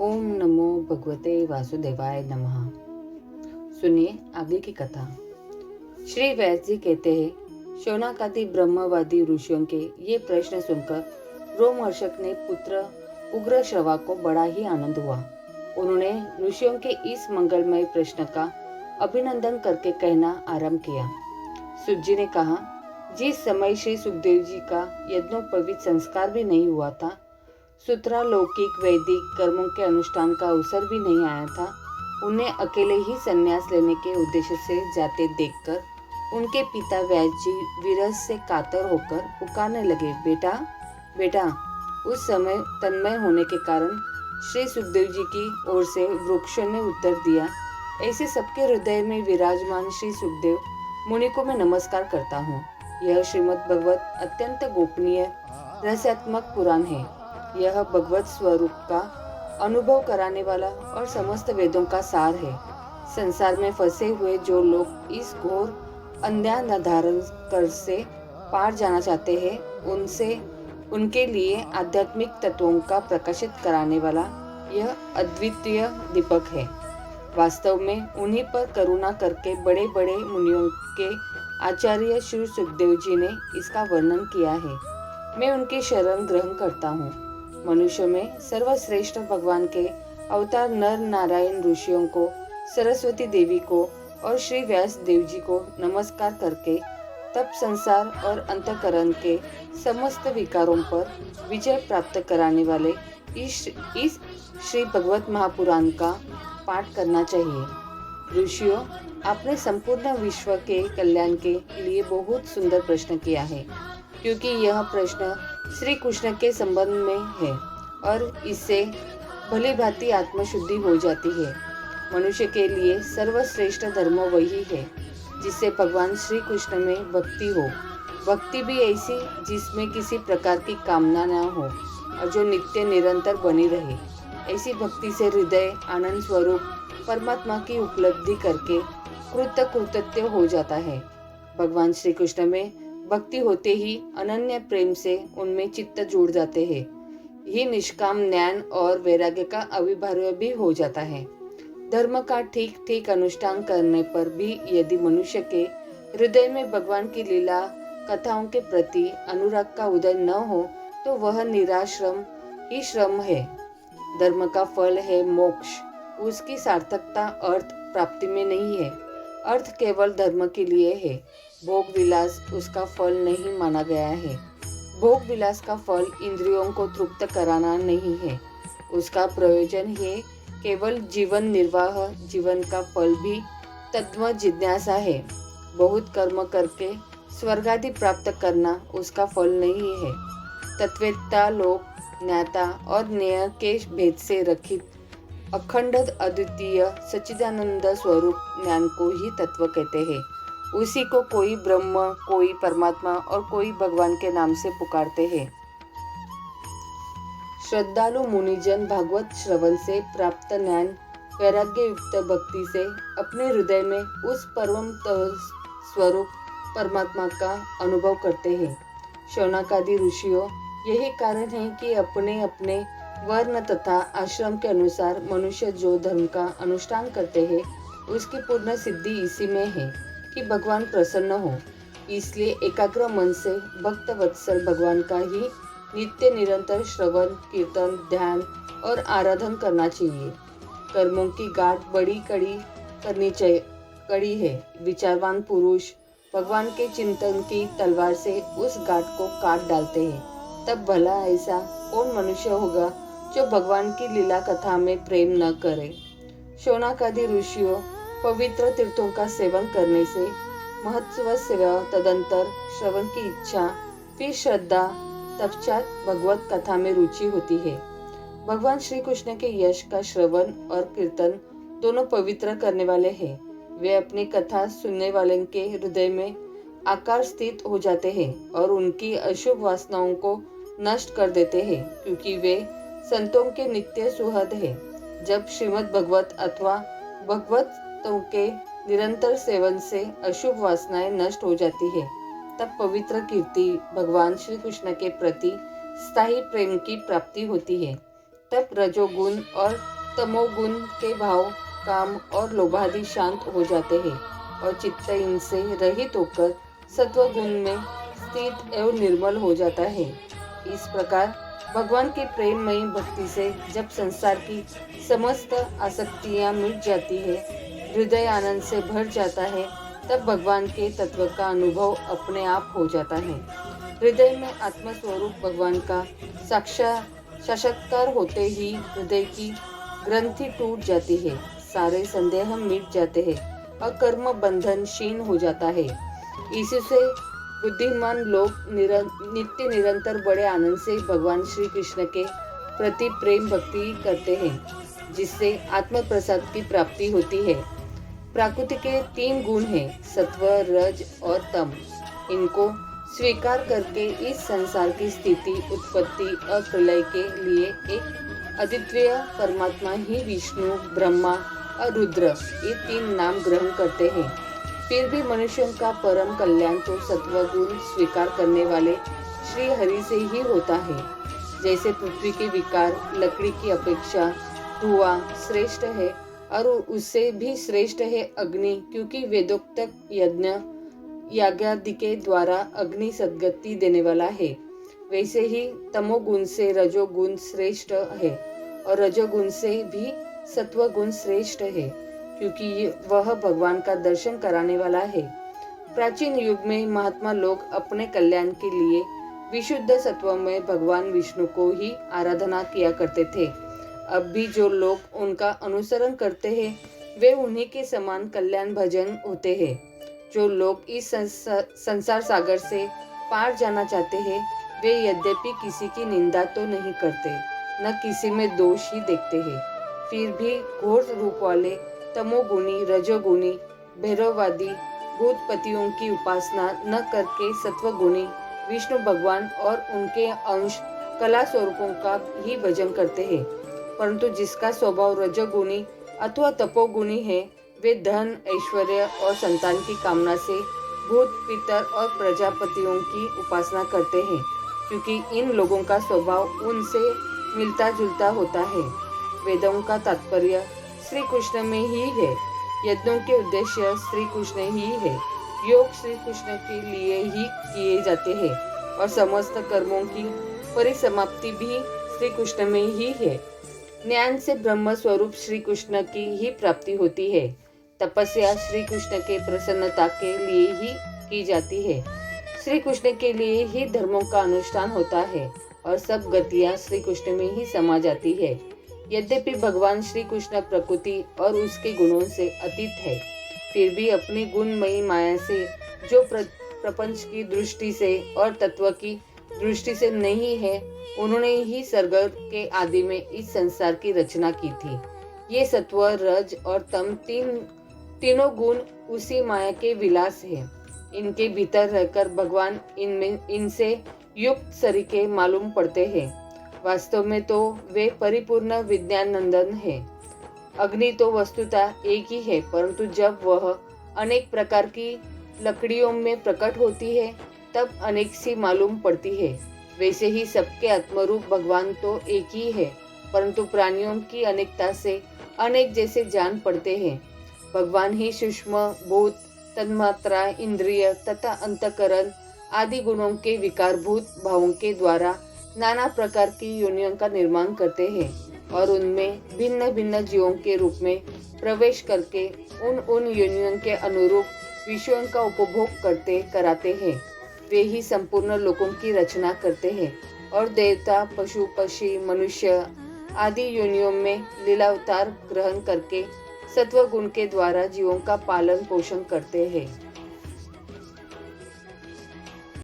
ओम नमो भगवते वासुदेवाय नमः। सुनिए आगे की कथा। श्री व्यास जी कहते हैं, शौनकादि ब्रह्मवादी ऋषियों के ये प्रश्न सुनकर रोमहर्षक ने पुत्र उग्र श्रवा को बड़ा ही आनंद हुआ। उन्होंने ऋषियों के इस मंगलमय प्रश्न का अभिनंदन करके कहना आरंभ किया। सुत जी ने कहा, जिस समय श्री सुखदेव जी का यज्ञोपवीत संस्कार भी नहीं हुआ था, सूत्रालौकिक वैदिक कर्मों के अनुष्ठान का अवसर भी नहीं आया था, उन्हें अकेले ही संन्यास लेने के उद्देश्य से जाते देखकर उनके पिता व्यास जी विरह से कातर होकर पुकारने लगे, बेटा बेटा। उस समय तन्मय होने के कारण श्री सुखदेव जी की ओर से वृक्षों ने उत्तर दिया, ऐसे सबके हृदय में विराजमान श्री सुखदेव मुनि को मैं नमस्कार करता हूँ। यह श्रीमद् भगवत अत्यंत गोपनीय रहस्यात्मक पुराण है। यह भगवत स्वरूप का अनुभव कराने वाला और समस्त वेदों का सार है। संसार में फंसे हुए जो लोग इस घोर अंधाधारण कर से पार जाना चाहते हैं, उनके लिए आध्यात्मिक तत्वों का प्रकाशित कराने वाला यह अद्वितीय दीपक है। वास्तव में उन्हीं पर करुणा करके बड़े बड़े मुनियों के आचार्य श्री सुखदेव जी ने इसका वर्णन किया है। मैं उनकी शरण ग्रहण करता हूँ। मनुष्य में सर्वश्रेष्ठ भगवान के अवतार नर नारायण ऋषियों को, सरस्वती देवी को और श्री व्यास देव जी को नमस्कार करके तब संसार और अंतःकरण के समस्त विकारों पर विजय प्राप्त कराने वाले इस श्री भगवत महापुराण का पाठ करना चाहिए। ऋषियों, आपने संपूर्ण विश्व के कल्याण के लिए बहुत सुंदर प्रश्न किया है, क्योंकि यह प्रश्न श्री कृष्ण के संबंध में है और इससे भली भांति आत्मशुद्धि हो जाती है। मनुष्य के लिए सर्वश्रेष्ठ धर्म वही है जिससे भगवान श्री कृष्ण में भक्ति हो। भक्ति भी ऐसी जिसमें किसी प्रकार की कामना न हो और जो नित्य निरंतर बनी रहे। ऐसी भक्ति से हृदय आनंद स्वरूप परमात्मा की उपलब्धि करके कृतकृत्य हो जाता है। भगवान श्री कृष्ण में भक्ति होते ही अनन्य प्रेम से उनमें चित्त जुड़ जाते हैं। ही निष्काम ज्ञान और वैराग्य का अविभाज्य भी हो जाता है। धर्म का ठीक ठीक अनुष्ठान करने पर भी यदि मनुष्य के हृदय में भगवान की लीला कथाओं के प्रति अनुराग का उदय न हो तो वह निराश्रम ही श्रम है। धर्म का फल है मोक्ष। उसकी सार्थकता अर्थ प्राप्ति में नहीं है। अर्थ केवल धर्म के लिए है। भोग विलास उसका फल नहीं माना गया है। भोग विलास का फल इंद्रियों को तृप्त कराना नहीं है। उसका प्रयोजन है केवल जीवन निर्वाह। जीवन का फल भी तत्व जिज्ञासा है। बहुत कर्म करके स्वर्ग आदि प्राप्त करना उसका फल नहीं है। तत्ववेत्ता लोग ज्ञाता और ज्ञेय के भेद से रखित अखंड अद्वितीय सच्चिदानंद स्वरूप ज्ञान को ही तत्व कहते हैं। उसी को कोई ब्रह्म, कोई परमात्मा और कोई भगवान के नाम से पुकारते हैं। श्रद्धालु मुनिजन भागवत श्रवण से प्राप्त ज्ञान वैराग्य युक्त भक्ति से अपने हृदय में उस परम स्वरूप परमात्मा का अनुभव करते हैं। शौनकादि ऋषियों, यही कारण है कि अपने अपने वर्ण तथा आश्रम के अनुसार मनुष्य जो धर्म का अनुष्ठान करते हैं, उसकी पूर्ण सिद्धि इसी में है कि भगवान प्रसन्न हो। इसलिए एकाग्र मन से भक्त वत्सल भगवान का ही नित्य निरंतर श्रवण, कीर्तन, ध्यान और आराधन करना चाहिए। कर्मों की गांठ बड़ी कड़ी है। विचारवान पुरुष भगवान के चिंतन की तलवार से उस गांठ को काट डालते हैं। तब भला ऐसा कौन मनुष्य होगा जो भगवान की लीला कथा में प्रेम न करे। शौनकादि ऋषियों, पवित्र तीर्थों का सेवन करने से महत्व सेवा, तदंतर श्रवण की इच्छा, फिर श्रद्धा, तत्पश्चात भगवत कथा में रुचि होती है। भगवान श्री कृष्ण के यश का श्रवण और कीर्तन दोनों पवित्र करने वाले हैं। वे अपनी कथा सुनने वाले के हृदय में आकार स्थित हो जाते हैं और उनकी अशुभ वासनाओं को नष्ट कर देते हैं, क्योंकि वे संतों के नित्य सुहृद है। जब श्रीमद् भगवत अथवा भगवतों के निरंतर सेवन से अशुभ वासनाएं नष्ट हो जाती है, तब पवित्र कीर्ति भगवान श्री कृष्ण के प्रति स्थायी प्रेम की प्राप्ति होती है। तब रजोगुण और तमोगुण के भाव काम और लोभादि शांत हो जाते हैं और चित्त इनसे रहित होकर सत्वगुण में स्थित एवं निर्मल हो जाता है। इस प्रकार भगवान की प्रेममयी भक्ति से जब संसार की समस्त आसक्तियां मिट जाती है, हृदय आनंद से भर जाता है, तब भगवान के तत्व का अनुभव अपने आप हो जाता है। हृदय में आत्मस्वरूप भगवान का साक्षात्कार होते ही हृदय की ग्रंथि टूट जाती है, सारे संदेह मिट जाते हैं और कर्म बंधन क्षीण हो जाता है। इससे बुद्धिमान लोग नित्य निरंतर बड़े आनंद से भगवान श्री कृष्ण के प्रति प्रेम भक्ति करते हैं, जिससे आत्म प्रसाद की प्राप्ति होती है। प्रकृति के 3 गुण हैं, सत्व, रज और तम। इनको स्वीकार करके इस संसार की स्थिति, उत्पत्ति और प्रलय के लिए एक अद्वितीय परमात्मा ही विष्णु, ब्रह्मा और रुद्र ये 3 नाम ग्रहण करते हैं। फिर भी मनुष्यों का परम कल्याण तो सत्वगुण स्वीकार करने वाले श्री हरि से ही होता है। जैसे पृथ्वी के विकार लकड़ी की अपेक्षा धुआं श्रेष्ठ है और उससे भी श्रेष्ठ है अग्नि, क्योंकि वेदोक्त यज्ञ यागादि के द्वारा अग्नि सद्गति देने वाला है। वैसे ही तमोगुण से रजोगुण श्रेष्ठ है और रजोगुण से भी सत्वगुण श्रेष्ठ है, क्योंकि वह भगवान का दर्शन कराने वाला है। प्राचीन युग में महात्मा लोग अपने कल्याण के लिए विशुद्ध सत्व में भगवान विष्णु को ही आराधना किया करते थे। अब भी जो लोग उनका अनुसरण करते हैं वे उन्हीं के समान कल्याण भजन होते हैं। जो लोग इस संसार सागर से पार जाना चाहते हैं वे यद्यपि किसी की निंदा तो नहीं करते, न किसी में दोष ही देखते हैं, फिर भी घोर रूप वाले तमोगुणी, रजोगुणी, भैरववादी भूतपतियों की उपासना न करके सत्वगुणी विष्णु भगवान और उनके अंश कला स्वरूपों का ही भजन करते हैं। परंतु जिसका स्वभाव रजोगुणी अथवा तपोगुणी है वे धन, ऐश्वर्य और संतान की कामना से भूत, पितर और प्रजापतियों की उपासना करते हैं, क्योंकि इन लोगों का स्वभाव उनसे मिलता जुलता होता है। वेदों का तात्पर्य श्री कृष्ण में ही है, यज्ञों के उद्देश्य श्री कृष्ण ही है, योग श्री कृष्ण के लिए ही किए जाते हैं और समस्त कर्मों की परिसमाप्ति भी श्री कृष्ण में ही है। ज्ञान से ब्रह्म स्वरूप श्री कृष्ण की ही प्राप्ति होती है। तपस्या श्री कृष्ण के प्रसन्नता के लिए ही की जाती है। श्री कृष्ण के लिए ही धर्मों का अनुष्ठान होता है और सब गतियां श्री कृष्ण में ही समा जाती है। यद्यपि भगवान श्री कृष्ण प्रकृति और उसके गुणों से अतीत है, फिर भी अपनी गुणमयी माया से जो प्रपंच की दृष्टि से और तत्व की दृष्टि से नहीं है, उन्होंने ही सर्ग के आदि में इस संसार की रचना की थी। ये सत्व, रज और तम तीनों गुण उसी माया के विलास है। इनके भीतर रहकर भगवान इनसे युक्त सरीखे मालूम पड़ते हैं। वास्तव में तो वे परिपूर्ण विज्ञानंदन है। अग्नि तो वस्तुतः एक ही है, परंतु जब वह अनेक प्रकार की लकड़ियों में प्रकट होती है तब अनेक सी मालूम पड़ती है। वैसे ही सबके आत्मरूप भगवान तो एक ही है, परंतु प्राणियों की अनेकता से अनेक जैसे जान पड़ते हैं। भगवान ही सूक्ष्म भूत, तन्मात्रा, इंद्रिय तथा अंतकरण आदि गुणों के विकारभूत भावों के द्वारा नाना प्रकार की योनियों का निर्माण करते हैं और उनमें भिन्न भिन्न जीवों के रूप में प्रवेश करके उन योनियों के अनुरूप विषयों का उपभोग कराते हैं। वे ही संपूर्ण लोकों की रचना करते हैं और देवता, पशु, पक्षी, मनुष्य आदि योनियों में लीलावतार ग्रहण करके सत्व गुण के द्वारा जीवों का पालन पोषण करते हैं।